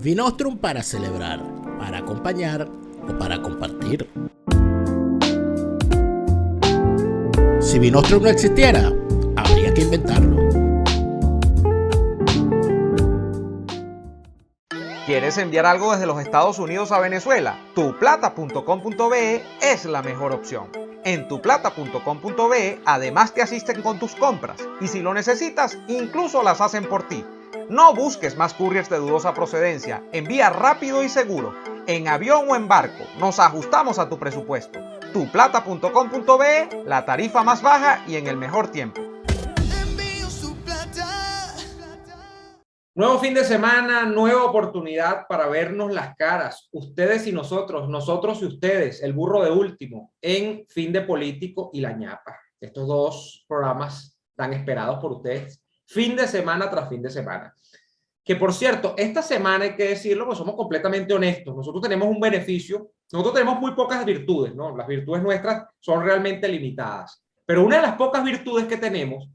Vinostrum para celebrar, para acompañar o para compartir. Si Vinostrum no existiera, habría que inventarlo. ¿Quieres enviar algo desde los Estados Unidos a Venezuela? Tuplata.com.be es la mejor opción. En tuplata.com.be además te asisten con tus compras y si lo necesitas, incluso las hacen por ti. No busques más couriers de dudosa procedencia. Envía rápido y seguro. En avión o en barco. Nos ajustamos a tu presupuesto. Tuplata.com.be, la tarifa más baja y en el mejor tiempo. Nuevo fin de semana, nueva oportunidad para vernos las caras. Ustedes y nosotros, nosotros y ustedes, el burro de último, en Fin de Político y La Ñapa. Estos dos programas tan esperados por ustedes, fin de semana tras fin de semana. Que por cierto, esta semana hay que decirlo, pues somos completamente honestos. Nosotros tenemos un beneficio, nosotros tenemos muy pocas virtudes, ¿no? Las virtudes nuestras son realmente limitadas. Pero una de las pocas virtudes que tenemos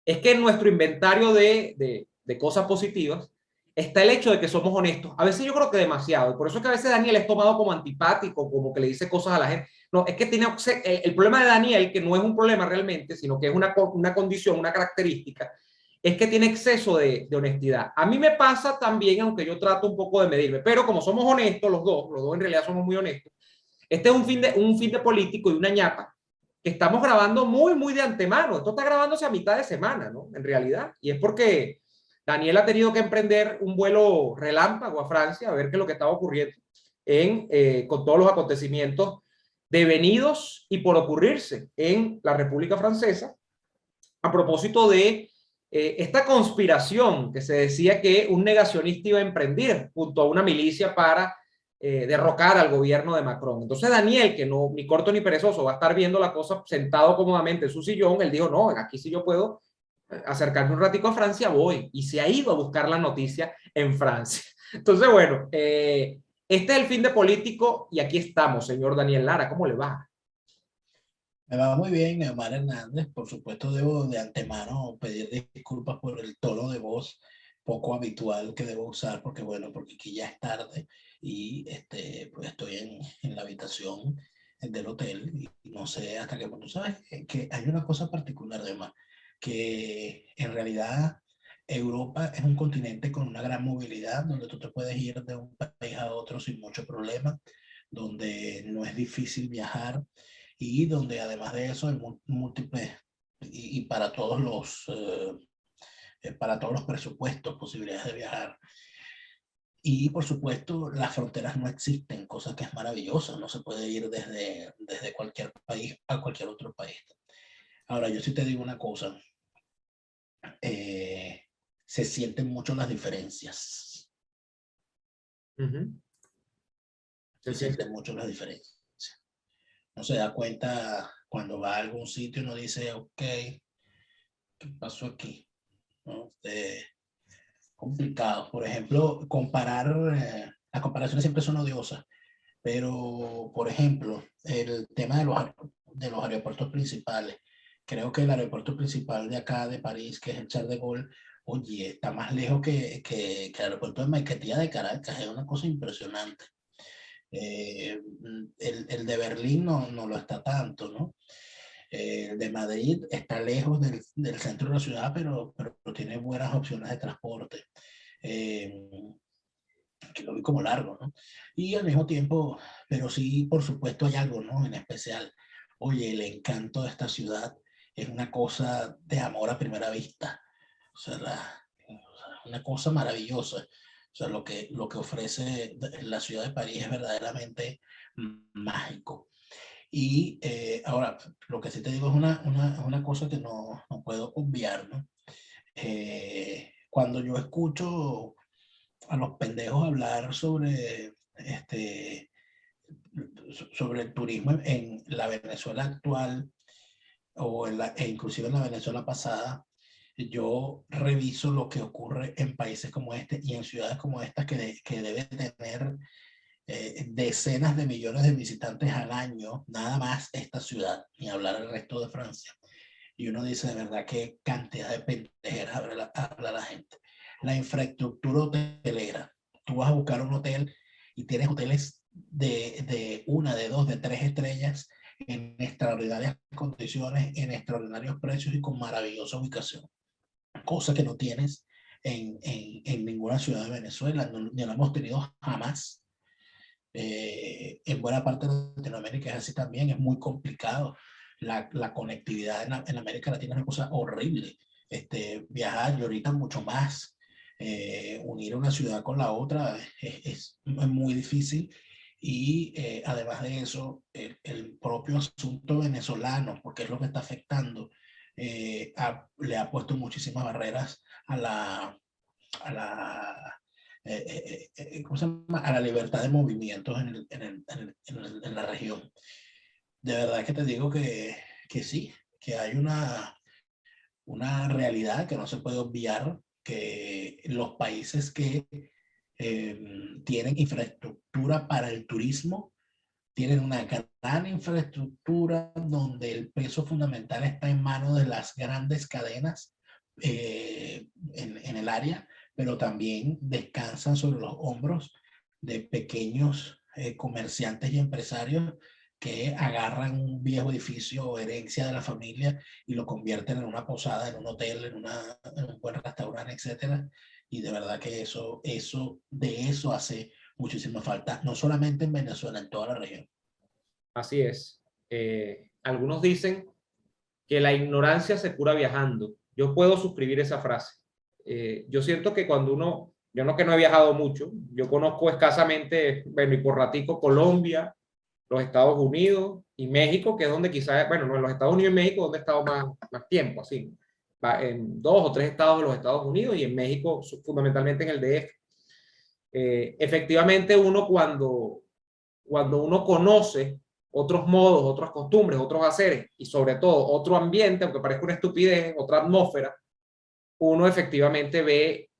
es que en nuestro inventario de cosas positivas está el hecho de que somos honestos. A veces yo creo que demasiado. Y por eso es que a veces Daniel es tomado como antipático, como que le dice cosas a la gente. No, es que tiene el problema de Daniel, que no es un problema realmente, sino que es una condición, una característica, es que tiene exceso de honestidad. A mí me pasa también, aunque yo trato un poco de medirme, pero como somos honestos los dos en realidad somos muy honestos. Este es un fin de político y una ñapa que estamos grabando muy de antemano. Esto está grabándose a mitad de semana, ¿no? En realidad. Y es porque Daniel ha tenido que emprender un vuelo relámpago a Francia a ver qué es lo que estaba ocurriendo con todos los acontecimientos devenidos y por ocurrirse en la República Francesa a propósito de esta conspiración que se decía que un negacionista iba a emprender junto a una milicia para derrocar al gobierno de Macron. Entonces Daniel, que no ni corto ni perezoso, va a estar viendo la cosa sentado cómodamente en su sillón, él dijo, no, aquí sí yo puedo acercarme un ratico a Francia, voy. Y se ha ido a buscar la noticia en Francia. Entonces, bueno, este es el fin de político y aquí estamos, señor Daniel Lara, ¿cómo le va? Me va muy bien, Neomar Hernández. Por supuesto, debo de antemano pedir disculpas por el tono de voz poco habitual que debo usar, porque bueno, porque aquí ya es tarde y pues estoy en la habitación del hotel y no sé hasta qué punto. ¿Sabes? Que hay una cosa particular, además, que en realidad Europa es un continente con una gran movilidad, donde tú te puedes ir de un país a otro sin mucho problema, donde no es difícil viajar y donde además de eso hay múltiples y para todos los presupuestos, posibilidades de viajar. Y por supuesto, las fronteras no existen, cosa que es maravillosa, no se puede ir desde cualquier país a cualquier otro país. Ahora, yo sí te digo una cosa, se sienten mucho las diferencias. Se sienten mucho las diferencias. No se da cuenta cuando va a algún sitio y uno dice, ok, ¿qué pasó aquí? ¿No? Complicado. Por ejemplo, las comparaciones siempre son odiosas, pero por ejemplo, el tema de los aeropuertos principales. Creo que el aeropuerto principal de acá, de París, que es el Charles de Gaulle, oye, está más lejos que el aeropuerto de Maiquetía de Caracas. Es una cosa impresionante. El de Berlín no lo está tanto, ¿no? El de Madrid está lejos del centro de la ciudad, pero tiene buenas opciones de transporte. Eh, que lo vi como largo, ¿no? Y al mismo tiempo, pero sí, por supuesto, hay algo, ¿no? En especial, oye, el encanto de esta ciudad es una cosa de amor a primera vista. O sea, una cosa maravillosa. O sea, lo que ofrece la ciudad de París es verdaderamente mágico. Y ahora, lo que sí te digo es una cosa que no puedo obviar, ¿no? Cuando yo escucho a los pendejos hablar sobre el turismo en la Venezuela actual e inclusive en la Venezuela pasada, yo reviso lo que ocurre en países como este y en ciudades como estas que deben tener decenas de millones de visitantes al año, nada más esta ciudad, ni hablar del resto de Francia. Y uno dice, de verdad, qué cantidad de pendejeras habla la gente. La infraestructura hotelera, tú vas a buscar un hotel y tienes hoteles de 1, de 2, de 3 estrellas en extraordinarias condiciones, en extraordinarios precios y con maravillosa ubicación, cosa que no tienes en ninguna ciudad de Venezuela, ni lo hemos tenido jamás. En buena parte de Latinoamérica es así también, es muy complicado. La conectividad en América Latina es una cosa horrible. Viajar y ahorita mucho más. Unir una ciudad con la otra es muy difícil. Y además de eso, el propio asunto venezolano, porque es lo que está afectando, le ha puesto muchísimas barreras a la ¿cómo se llama? A la libertad de movimientos en la región. De verdad que te digo que sí, que hay una realidad que no se puede obviar, que los países que tienen infraestructura para el turismo tienen una gran infraestructura donde el peso fundamental está en manos de las grandes cadenas en el área, pero también descansan sobre los hombros de pequeños comerciantes y empresarios que agarran un viejo edificio o herencia de la familia y lo convierten en una posada, en un hotel, en un buen restaurante, etcétera. Y de verdad que de eso hace muchísima falta, no solamente en Venezuela, en toda la región. Así es. Algunos dicen que la ignorancia se cura viajando. Yo puedo suscribir esa frase. Yo siento que cuando uno, yo no que no he viajado mucho, yo conozco escasamente, bueno, y por ratico Colombia, los Estados Unidos y México, que es donde quizás, bueno, no, en los Estados Unidos y México donde he estado más tiempo, así, en 2 o 3 estados de los Estados Unidos y en México fundamentalmente en el DF. Efectivamente uno cuando uno conoce otros modos, otras costumbres, otros haceres y sobre todo otro ambiente, aunque parezca una estupidez, otra atmósfera, uno efectivamente ve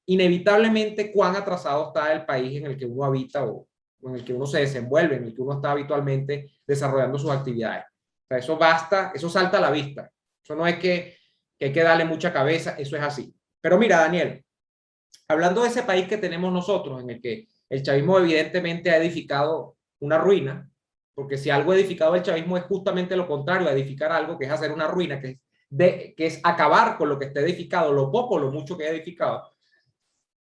inevitablemente cuán atrasado está el país en el que uno habita o en el que uno se desenvuelve, en el que uno está habitualmente desarrollando sus actividades. O sea, eso basta, eso salta a la vista. Eso no es que hay que darle mucha cabeza, eso es así. Pero mira, Daniel, hablando de ese país que tenemos nosotros, en el que el chavismo evidentemente ha edificado una ruina, porque si algo ha edificado el chavismo es justamente lo contrario, a edificar algo, que es hacer una ruina, que es acabar con lo que está edificado, lo poco o lo mucho que ha edificado.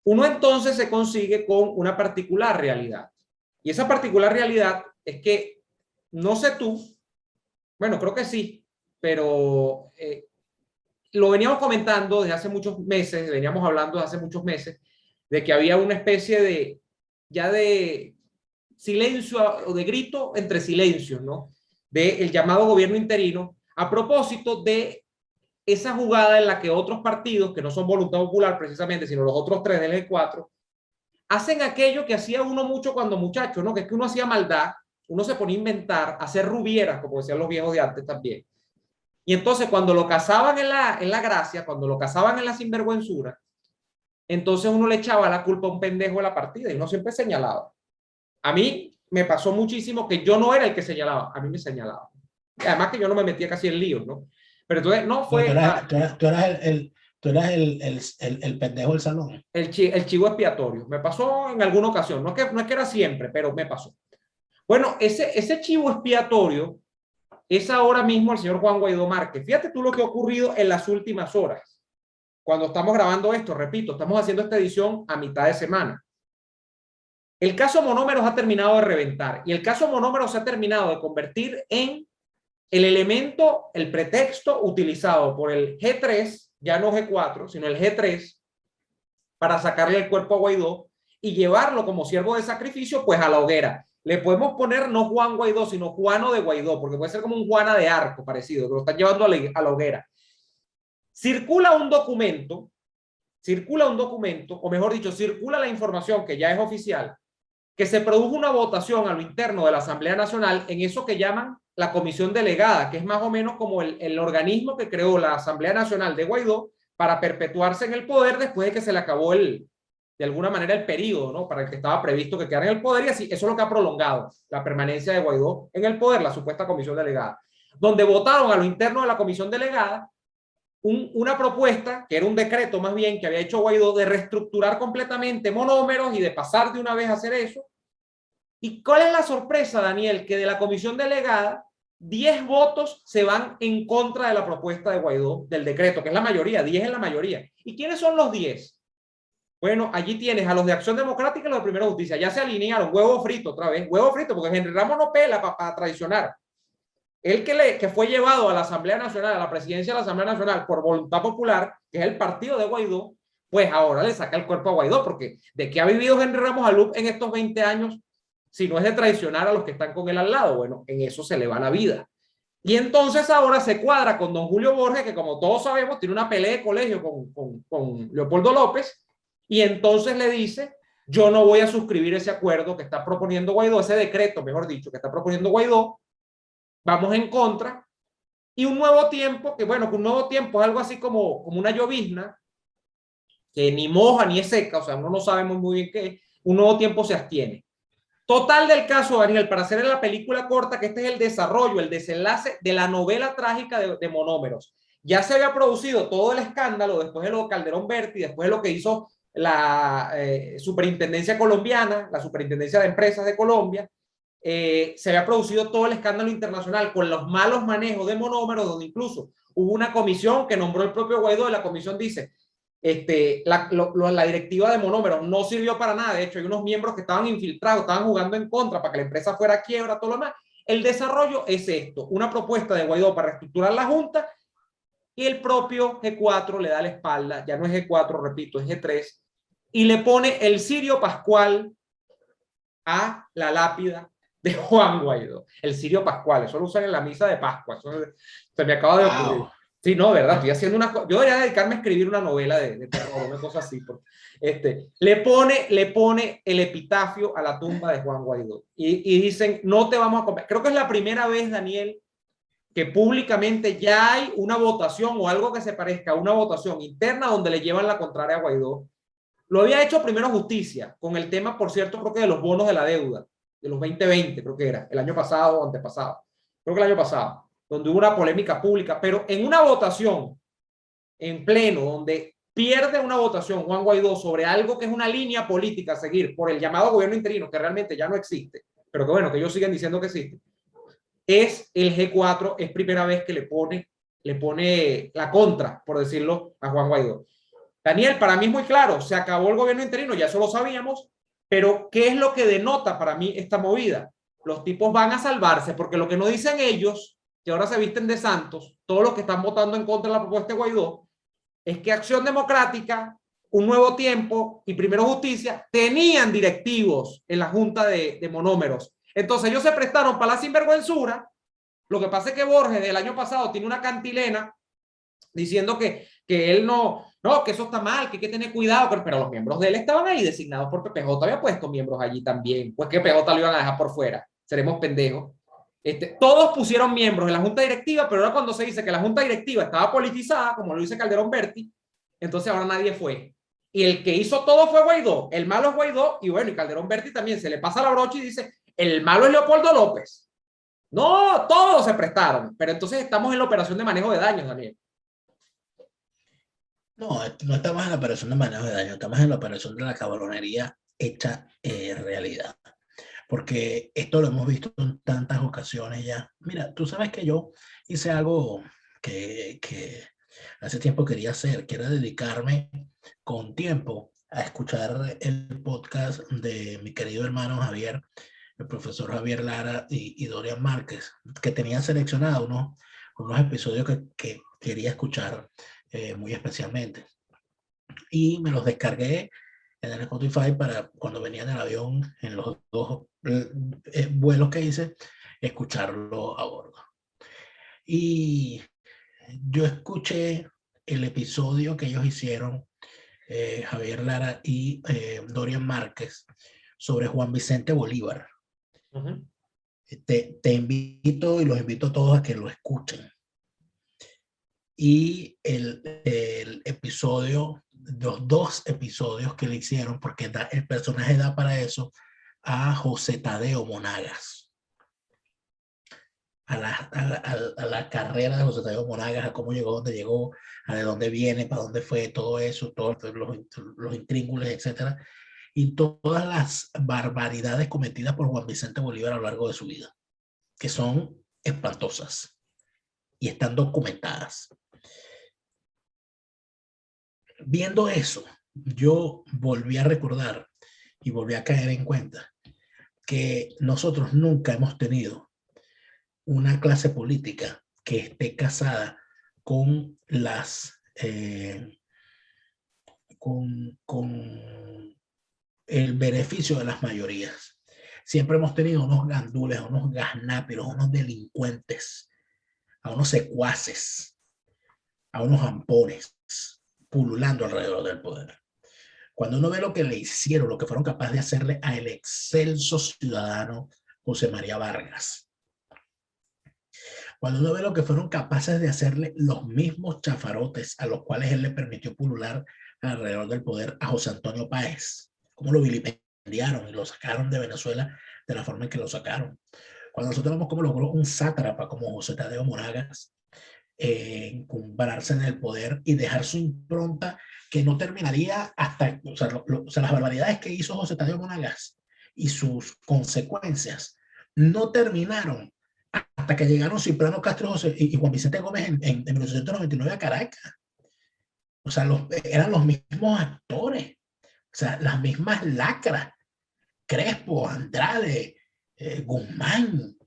Uno entonces se consigue con una particular realidad. Y esa particular realidad es que, no sé tú, bueno, creo que sí, pero lo veníamos comentando desde hace muchos meses, veníamos hablando desde hace muchos meses, de que había una especie de silencio o de grito entre silencios, ¿no? Del llamado gobierno interino, a propósito de esa jugada en la que otros partidos, que no son Voluntad Popular precisamente, sino los otros 3 del G4, hacen aquello que hacía uno mucho cuando muchacho, ¿no? Que es que uno hacía maldad, uno se ponía a inventar, a hacer rubieras, como decían los viejos de antes también. Y entonces cuando lo cazaban en la gracia, cuando lo cazaban en la sinvergüenzura, entonces uno le echaba la culpa a un pendejo de la partida y uno siempre señalaba. A mí me pasó muchísimo que yo no era el que señalaba, a mí me señalaba. Además que yo no me metía casi en líos, ¿no? Pero entonces no fue... Tú eras el pendejo del salón. El chivo expiatorio. Me pasó en alguna ocasión. No es que era siempre, pero me pasó. Bueno, ese chivo expiatorio es ahora mismo el señor Juan Guaidó Márquez. Fíjate tú lo que ha ocurrido en las últimas horas. Cuando estamos grabando esto, repito, estamos haciendo esta edición a mitad de semana. El caso Monómeros ha terminado de reventar y el caso Monómeros se ha terminado de convertir en el elemento, el pretexto utilizado por el G3, ya no G4, sino el G3, para sacarle el cuerpo a Guaidó y llevarlo como siervo de sacrificio, pues a la hoguera. Le podemos poner no Juan Guaidó, sino Juano de Guaidó, porque puede ser como un Juana de Arco parecido, que lo están llevando a la hoguera. Circula un documento, o mejor dicho, circula la información que ya es oficial, que se produjo una votación a lo interno de la Asamblea Nacional en eso que llaman la comisión delegada, que es más o menos como el organismo que creó la Asamblea Nacional de Guaidó para perpetuarse en el poder después de que se le acabó de alguna manera el periodo, ¿no? Para el que estaba previsto que quedara en el poder, y así, eso es lo que ha prolongado la permanencia de Guaidó en el poder, la supuesta comisión delegada, donde votaron a lo interno de la comisión delegada una propuesta, que era un decreto más bien que había hecho Guaidó, de reestructurar completamente monómeros y de pasar de una vez a hacer eso. ¿Y cuál es la sorpresa, Daniel? Que de la comisión delegada, 10 votos se van en contra de la propuesta de Guaidó, del decreto, que es la mayoría, 10 es la mayoría. ¿Y quiénes son los 10? Bueno, allí tienes a los de Acción Democrática y los de Primera Justicia. Ya se alinearon, huevo frito otra vez, huevo frito, porque Henry Ramos no pela para traicionar. Él que fue llevado a la Asamblea Nacional, a la presidencia de la Asamblea Nacional por voluntad popular, que es el partido de Guaidó, pues ahora le saca el cuerpo a Guaidó, porque ¿de qué ha vivido Henry Ramos Alup en estos 20 años si no es de traicionar a los que están con él al lado? Bueno, en eso se le va la vida. Y entonces ahora se cuadra con don Julio Borges, que como todos sabemos tiene una pelea de colegio con Leopoldo López, y entonces le dice, yo no voy a suscribir ese acuerdo que está proponiendo Guaidó, ese decreto, mejor dicho, que está proponiendo Guaidó, vamos en contra, y un nuevo tiempo, que bueno, que un nuevo tiempo es algo así como una llovizna, que ni moja ni es seca, o sea, uno no sabe muy bien qué, un nuevo tiempo se abstiene. Total del caso, Daniel, para hacer la película corta, que este es el desarrollo, el desenlace de la novela trágica de Monómeros. Ya se había producido todo el escándalo después de lo de Calderón Berti, después de lo que hizo la superintendencia colombiana, la superintendencia de empresas de Colombia, se había producido todo el escándalo internacional con los malos manejos de Monómeros, donde incluso hubo una comisión que nombró el propio Guaidó, y la comisión dice, la directiva de Monómeros no sirvió para nada. De hecho, hay unos miembros que estaban infiltrados, estaban jugando en contra para que la empresa fuera a quiebra, todo lo demás. El desarrollo es esto, una propuesta de Guaidó para reestructurar la Junta, y el propio G4 le da la espalda, ya no es G4, repito, es G3, y le pone el cirio pascual a la lápida de Juan Guaidó. El cirio pascual, eso lo usan en la misa de Pascua, eso se me acaba de ocurrir. Wow. Sí, no, verdad, estoy haciendo una... Yo debería dedicarme a escribir una novela de terror, una cosa así. Porque, le pone el epitafio a la tumba de Juan Guaidó. Y dicen, no te vamos a comer. Creo que es la primera vez, Daniel, que públicamente ya hay una votación o algo que se parezca a una votación interna donde le llevan la contraria a Guaidó. Lo había hecho primero Justicia, con el tema, por cierto, creo que de los bonos de la deuda, de los 2020, creo que era, el año pasado o antepasado. Creo que el año pasado, donde hubo una polémica pública, pero en una votación en pleno, donde pierde una votación Juan Guaidó sobre algo que es una línea política a seguir por el llamado gobierno interino, que realmente ya no existe, pero que bueno, que ellos siguen diciendo que existe, es el G4, es primera vez que le pone la contra, por decirlo, a Juan Guaidó. Daniel, para mí es muy claro, se acabó el gobierno interino, ya eso lo sabíamos, pero ¿qué es lo que denota para mí esta movida? Los tipos van a salvarse, porque lo que no dicen ellos, que ahora se visten de santos, todos los que están votando en contra de la propuesta de Guaidó, es que Acción Democrática, Un Nuevo Tiempo y Primero Justicia tenían directivos en la Junta de Monómeros. Entonces ellos se prestaron para la sinvergüenzura. Lo que pasa es que Borges del año pasado tiene una cantilena diciendo que él no, que eso está mal, que hay que tener cuidado, pero los miembros de él estaban ahí designados por PPJ, había puesto miembros allí también, pues que PPJ lo iban a dejar por fuera, seremos pendejos. Todos pusieron miembros en la junta directiva, pero ahora cuando se dice que la junta directiva estaba politizada, como lo dice Calderón Berti, entonces ahora nadie fue. Y el que hizo todo fue Guaidó, el malo es Guaidó, y bueno, y Calderón Berti también se le pasa la brocha y dice, el malo es Leopoldo López. No, todos se prestaron, pero entonces estamos en la operación de manejo de daños, Daniel. No, no estamos en la operación de manejo de daño, estamos en la operación de la cabronería hecha realidad. Porque esto lo hemos visto en tantas ocasiones ya. Mira, tú sabes que yo hice algo que hace tiempo quería hacer, que era dedicarme con tiempo a escuchar el podcast de mi querido hermano Javier, el profesor Javier Lara y Dorian Márquez, que tenía seleccionado unos episodios que quería escuchar muy especialmente. Y me los descargué en el Spotify para cuando venía en el avión, en los dos vuelos que hice, escucharlo a bordo. Y yo escuché el episodio que ellos hicieron, Javier Lara y Dorian Márquez, sobre Juan Vicente Bolívar. Uh-huh. Te invito y los invito a todos a que lo escuchen. Y el episodio, los dos episodios que le hicieron, porque el personaje da para eso, a José Tadeo Monagas. a la carrera de José Tadeo Monagas, a cómo llegó, dónde llegó, a de dónde viene, para dónde fue, todo eso, todos los intríngulis, etcétera, y todas las barbaridades cometidas por Juan Vicente Bolívar a lo largo de su vida, que son espantosas y están documentadas. Viendo eso, yo volví a recordar y volví a caer en cuenta que nosotros nunca hemos tenido una clase política que esté casada con con el beneficio de las mayorías. Siempre hemos tenido unos gandules, unos gaznápiros, unos delincuentes, a unos secuaces, a unos ampones pululando alrededor del poder. Cuando uno ve lo que le hicieron, lo que fueron capaces de hacerle a el excelso ciudadano José María Vargas, cuando uno ve lo que fueron capaces de hacerle los mismos chafarotes a los cuales él le permitió pulular alrededor del poder a José Antonio Páez, cómo lo vilipendiaron y lo sacaron de Venezuela de la forma en que lo sacaron. Cuando nosotros vemos cómo logró un sátrapa como José Tadeo Monagas encumbrarse en el poder y dejar su impronta que no terminaría hasta, o sea, las barbaridades que hizo José Tadeo Monagas y sus consecuencias no terminaron hasta que llegaron Cipriano Castro y Juan Vicente Gómez en 1899 a Caracas. O sea, eran los mismos actores, o sea, las mismas lacras, Crespo, Andrade, Guzmán,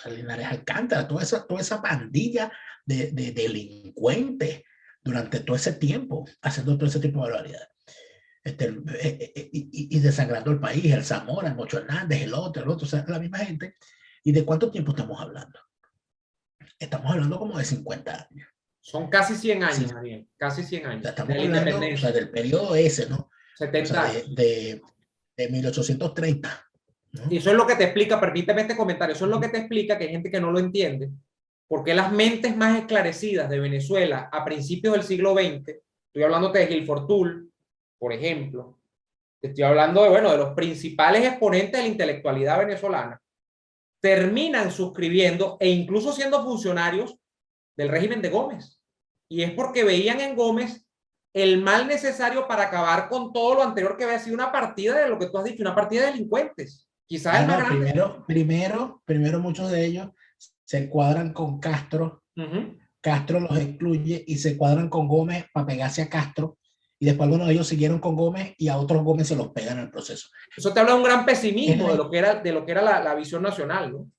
Linares Alcántara, toda esa pandilla de delincuentes durante todo ese tiempo, haciendo todo ese tipo de barbaridades. Y desangrando el país, el Zamora, el Mocho Hernández, el otro, o sea, la misma gente. ¿Y de cuánto tiempo estamos hablando? Estamos hablando como de 50 años. Son casi 100 años, Sí. Daniel, casi 100 años. O sea, estamos hablando, o sea, del periodo ese, ¿no? 70 o sea, años. de 1830. ¿No? Y eso es lo que te explica, permíteme este comentario, eso es lo que te explica que hay gente que no lo entiende, porque las mentes más esclarecidas de Venezuela a principios del siglo XX, estoy hablándote de Gilford Tull, por ejemplo, te estoy hablando de, bueno, de los principales exponentes de la intelectualidad venezolana, terminan suscribiendo e incluso siendo funcionarios del régimen de Gómez. Y es porque veían en Gómez el mal necesario para acabar con todo lo anterior que había sido una partida de lo que tú has dicho, una partida de delincuentes. Quizás el más grande. Primero muchos de ellos se cuadran con Castro, Castro los excluye y se cuadran con Gómez para pegarse a Castro, y después algunos de ellos siguieron con Gómez y a otros Gómez se los pegan en el proceso. Eso te habla de un gran pesimismo de lo que era la visión nacional, ¿no?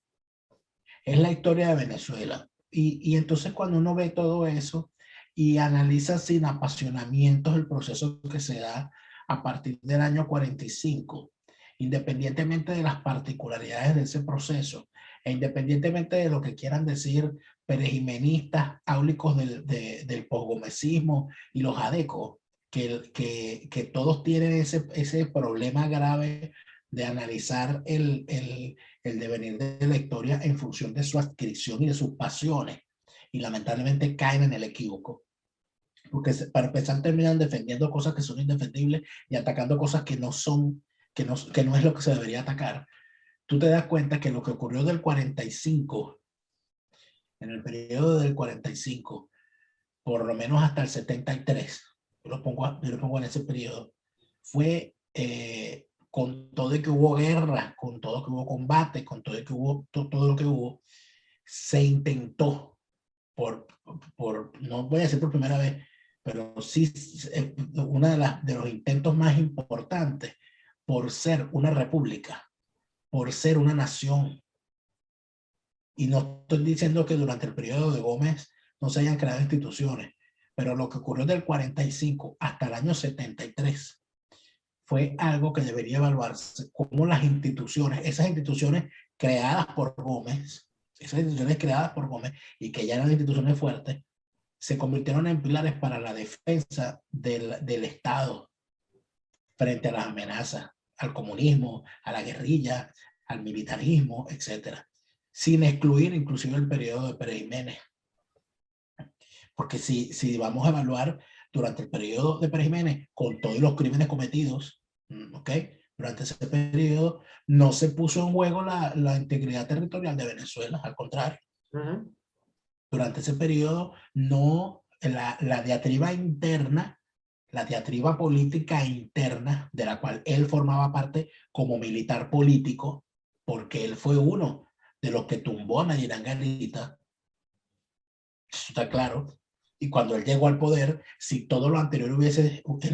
Es la historia de Venezuela. Y entonces cuando uno ve todo eso y analiza sin apasionamientos el proceso que se da a partir del año 45, independientemente de las particularidades de ese proceso, e independientemente de lo que quieran decir perejimenistas, áulicos del posgomecismo y los adecos, que todos tienen ese problema grave de analizar el devenir de la historia en función de su adscripción y de sus pasiones, y lamentablemente caen en el equívoco, porque para empezar terminan defendiendo cosas que son indefendibles y atacando cosas que no son, que no es lo que se debería atacar. Tú te das cuenta que lo que ocurrió del 45, en el periodo del 45, por lo menos hasta el 73, yo lo pongo en ese periodo, fue con todo y que hubo guerra, con todo que hubo combate, con todo y que hubo todo lo que hubo, se intentó no voy a decir por primera vez, pero sí uno de los intentos más importantes por ser una república, por ser una nación. Y no estoy diciendo que durante el periodo de Gómez no se hayan creado instituciones, pero lo que ocurrió del 45 hasta el año 73 fue algo que debería evaluarse, como las instituciones, esas instituciones creadas por Gómez y que ya eran instituciones fuertes, se convirtieron en pilares para la defensa del Estado frente a las amenazas, al comunismo, a la guerrilla, al militarismo, etcétera, sin excluir inclusive el periodo de Pérez Jiménez. Porque si vamos a evaluar durante el periodo de Pérez Jiménez, con todos los crímenes cometidos, ¿ok? Durante ese periodo no se puso en juego la integridad territorial de Venezuela, al contrario. Durante ese periodo no, la diatriba interna, la diatriba política interna, de la cual él formaba parte como militar político, porque él fue uno de los que tumbó a Nairán Garita, eso está claro. Y cuando él llegó al poder, si todo lo anterior él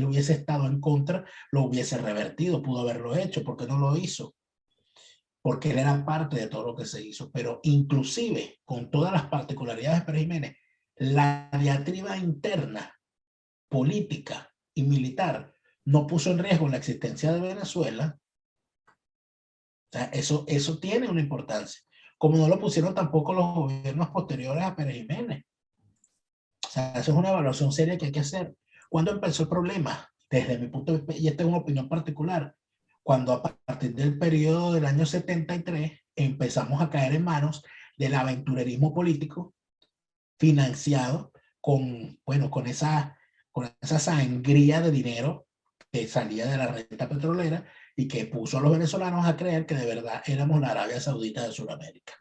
hubiese estado en contra, lo hubiese revertido, pudo haberlo hecho, porque no lo hizo, porque él era parte de todo lo que se hizo. Pero inclusive, con todas las particularidades de Pérez Jiménez, la diatriba interna, política y militar, no puso en riesgo la existencia de Venezuela. O sea, eso tiene una importancia, como no lo pusieron tampoco los gobiernos posteriores a Pérez Jiménez. O sea, eso es una evaluación seria que hay que hacer. ¿Cuándo empezó el problema? Desde mi punto de vista, y esta es una opinión particular, cuando a partir del periodo del año 73 empezamos a caer en manos del aventurerismo político financiado con, bueno, con esa sangría de dinero que salía de la renta petrolera y que puso a los venezolanos a creer que de verdad éramos la Arabia Saudita de Sudamérica.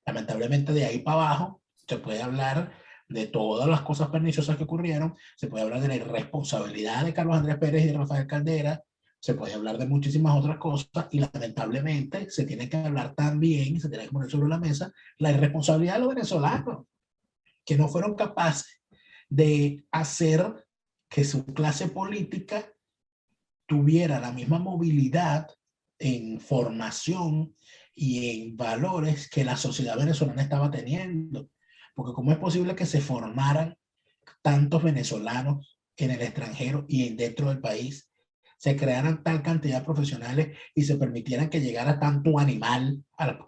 Lamentablemente de ahí para abajo se puede hablar de todas las cosas perniciosas que ocurrieron, se puede hablar de la irresponsabilidad de Carlos Andrés Pérez y de Rafael Caldera, se puede hablar de muchísimas otras cosas y lamentablemente se tiene que hablar también, se tiene que poner sobre la mesa la irresponsabilidad de los venezolanos, que no fueron capaces de hacer que su clase política tuviera la misma movilidad en formación y en valores que la sociedad venezolana estaba teniendo. Porque ¿cómo es posible que se formaran tantos venezolanos en el extranjero y dentro del país? Se crearan tal cantidad de profesionales y se permitieran que llegara tanto animal a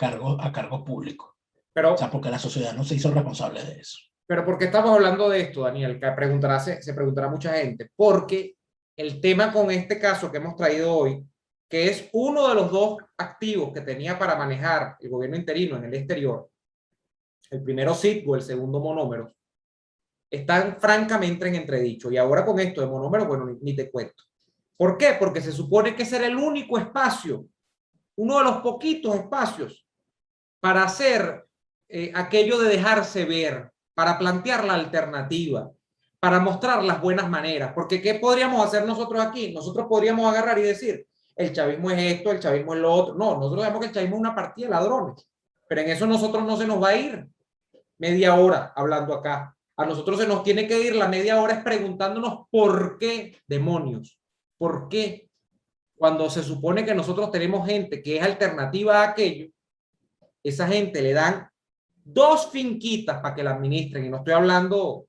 cargos públicos. Pero, o sea, porque la sociedad no se hizo responsable de eso. Pero ¿por qué estamos hablando de esto, Daniel? Que se preguntará mucha gente. Porque el tema con este caso que hemos traído hoy, que es uno de los dos activos que tenía para manejar el gobierno interino en el exterior, el primero Citgo, el segundo Monómeros, están francamente en entredicho. Y ahora con esto de Monómeros, bueno, ni te cuento. ¿Por qué? Porque se supone que ese era el único espacio, uno de los poquitos espacios para hacer aquello de dejarse ver, para plantear la alternativa, para mostrar las buenas maneras. Porque ¿qué podríamos hacer nosotros aquí? Nosotros podríamos agarrar y decir, el chavismo es esto, el chavismo es lo otro. No, nosotros sabemos que el chavismo es una partida de ladrones, pero en eso nosotros no se nos va a ir media hora hablando acá. A nosotros se nos tiene que ir la media hora es preguntándonos por qué, demonios, por qué, cuando se supone que nosotros tenemos gente que es alternativa a aquello, esa gente le dan 2 finquitas para que la administren, y no estoy hablando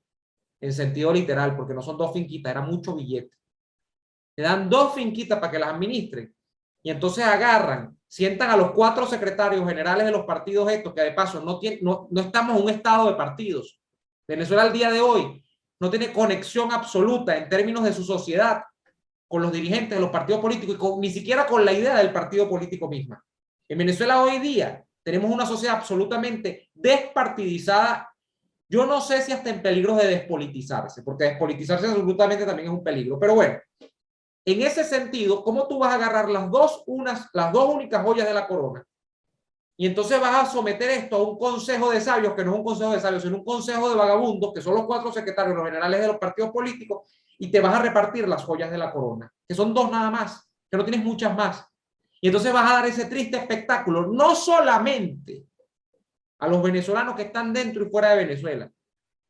en sentido literal, porque no son 2 finquitas, era mucho billete. Le dan 2 finquitas para que las administren, y entonces agarran, sientan a los 4 secretarios generales de los partidos estos, que de paso no estamos en un estado de partidos. Venezuela al día de hoy no tiene conexión absoluta en términos de su sociedad con los dirigentes de los partidos políticos y ni siquiera con la idea del partido político misma. En Venezuela hoy día tenemos una sociedad absolutamente despartidizada. Yo no sé si hasta en peligro de despolitizarse, porque despolitizarse absolutamente también es un peligro. Pero bueno, en ese sentido, ¿cómo tú vas a agarrar las dos únicas joyas de la corona? Y entonces vas a someter esto a un consejo de sabios, que no es un consejo de sabios, sino un consejo de vagabundos, que son los 4 secretarios los generales de los partidos políticos, y te vas a repartir las joyas de la corona, que son 2 nada más, que no tienes muchas más. Y entonces vas a dar ese triste espectáculo, no solamente a los venezolanos que están dentro y fuera de Venezuela,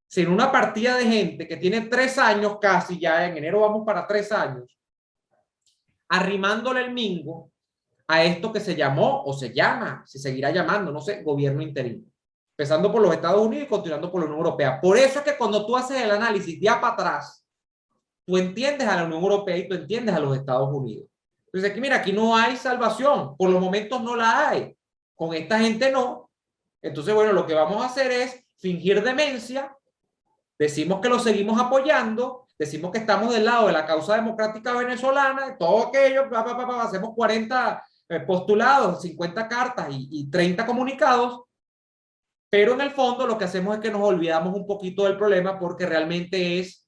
sino una partida de gente que tiene 3 años casi, ya en enero vamos para 3 años, arrimándole el mingo a esto que se llamó o se llama, se seguirá llamando, no sé, gobierno interino. Empezando por los Estados Unidos y continuando por la Unión Europea. Por eso es que cuando tú haces el análisis de para atrás, tú entiendes a la Unión Europea y tú entiendes a los Estados Unidos. Entonces aquí, mira, aquí no hay salvación. Por los momentos no la hay. Con esta gente no. Entonces, bueno, lo que vamos a hacer es fingir demencia. Decimos que lo seguimos apoyando. Decimos que estamos del lado de la causa democrática venezolana. Todo aquello, hacemos 40 postulados, 50 cartas y 30 comunicados. Pero en el fondo lo que hacemos es que nos olvidamos un poquito del problema porque realmente es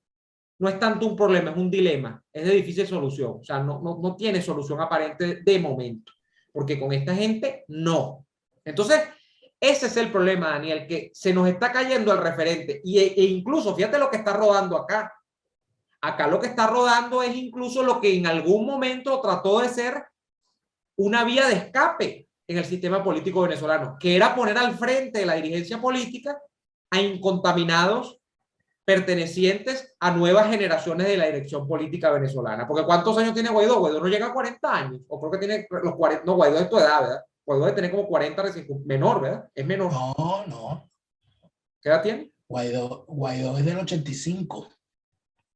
no es tanto un problema, es un dilema, es de difícil solución. O sea, no tiene solución aparente de momento, porque con esta gente no. Entonces, ese es el problema, Daniel, que se nos está cayendo el referente. E incluso, fíjate lo que está rodando acá. Acá lo que está rodando es incluso lo que en algún momento trató de ser una vía de escape en el sistema político venezolano, que era poner al frente de la dirigencia política a incontaminados pertenecientes a nuevas generaciones de la dirección política venezolana. Porque ¿cuántos años tiene Guaidó? Guaidó no llega a 40 años, o creo que tiene los 40, no, Guaidó es tu edad, ¿verdad? Guaidó debe tener como 40 recién, menor, ¿verdad? Es menor. No. ¿Qué edad tiene? Guaidó es del 85.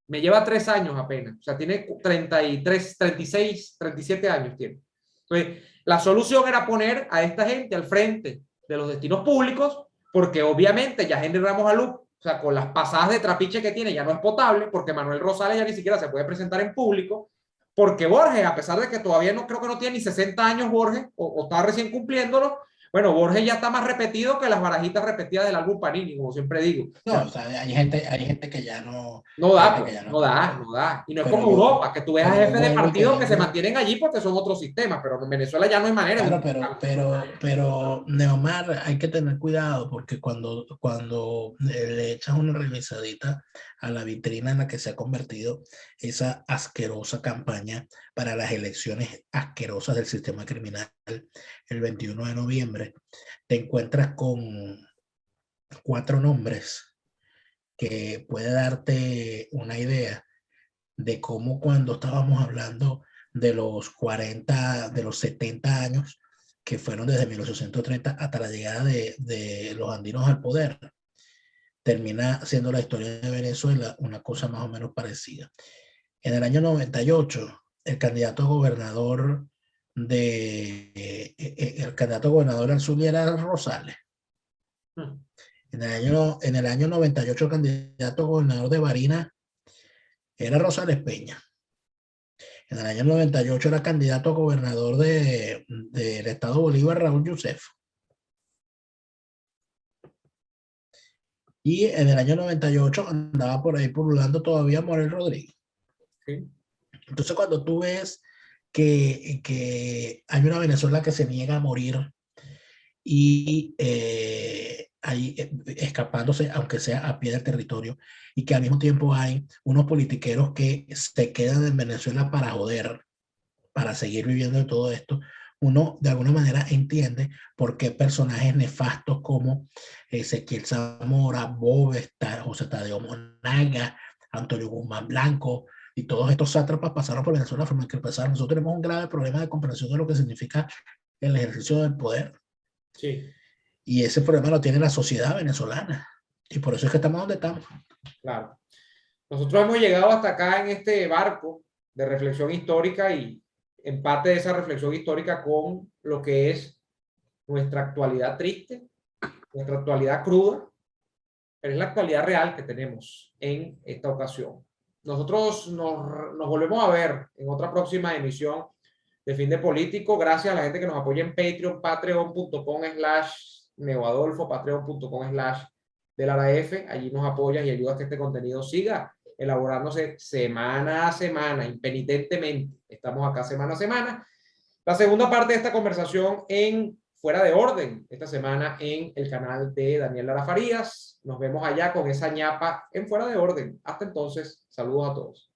Me lleva 3 años apenas, o sea, tiene 33, 36, 37 años tiene. Entonces, la solución era poner a esta gente al frente de los destinos públicos, porque obviamente ya Henry Ramos Alup, o sea, con las pasadas de trapiche que tiene, ya no es potable, porque Manuel Rosales ya ni siquiera se puede presentar en público, porque Borges, a pesar de que todavía no creo que no tiene ni 60 años Borges, o está recién cumpliéndolo, bueno, Borges ya está más repetido que las barajitas repetidas del álbum Panini, como siempre digo. No, o sea, hay gente que ya no. No da, pues, Que ya no da. Y no es pero como Europa, que tú ves a pero yo jefes de vuelvo y te partido que se digo, mantienen allí porque son otros sistemas, pero en Venezuela ya no hay manera. claro, pero Neomar, hay que tener cuidado porque cuando le echas una revisadita a la vitrina en la que se ha convertido esa asquerosa campaña para las elecciones asquerosas del sistema criminal el 21 de noviembre, te encuentras con 4 nombres que puede darte una idea de cómo cuando estábamos hablando de los 40, de los 70 años, que fueron desde 1830 hasta la llegada de los andinos al poder, termina siendo la historia de Venezuela una cosa más o menos parecida. En el año 98, el candidato a gobernador al Zulia era Rosales. En el año 98, el candidato a gobernador de Barinas era Rosales Peña. En el año 98 era candidato a gobernador del estado Bolívar, Raúl Yusef. Y en el año 98 andaba por ahí pululando todavía Morel Rodríguez. Sí. Entonces, cuando tú ves que hay una Venezuela que se niega a morir y ahí escapándose, aunque sea a pie del territorio, y que al mismo tiempo hay unos politiqueros que se quedan en Venezuela para joder, para seguir viviendo de todo esto, uno de alguna manera entiende por qué personajes nefastos como Ezequiel Zamora, Bovesta, José Tadeo Monaga, Antonio Guzmán Blanco y todos estos sátrapas pasaron por Venezuela de la forma en que pasaron. Nosotros tenemos un grave problema de comprensión de lo que significa el ejercicio del poder. Sí. Y ese problema lo tiene la sociedad venezolana. Y por eso es que estamos donde estamos. Claro. Nosotros hemos llegado hasta acá en este barco de reflexión histórica y empate de esa reflexión histórica con lo que es nuestra actualidad triste, nuestra actualidad cruda, pero es la actualidad real que tenemos en esta ocasión. Nosotros nos volvemos a ver en otra próxima emisión de Fin de Político. Gracias a la gente que nos apoya en Patreon, patreon.com/neoadolfo, patreon.com/delaraf. Allí nos apoyas y ayudas a que este contenido siga elaborándose semana a semana, impenitentemente. Estamos acá semana a semana. La segunda parte de esta conversación en Fuera de Orden, esta semana en el canal de Daniel Lara Farías. Nos vemos allá con esa ñapa en Fuera de Orden. Hasta entonces, saludos a todos.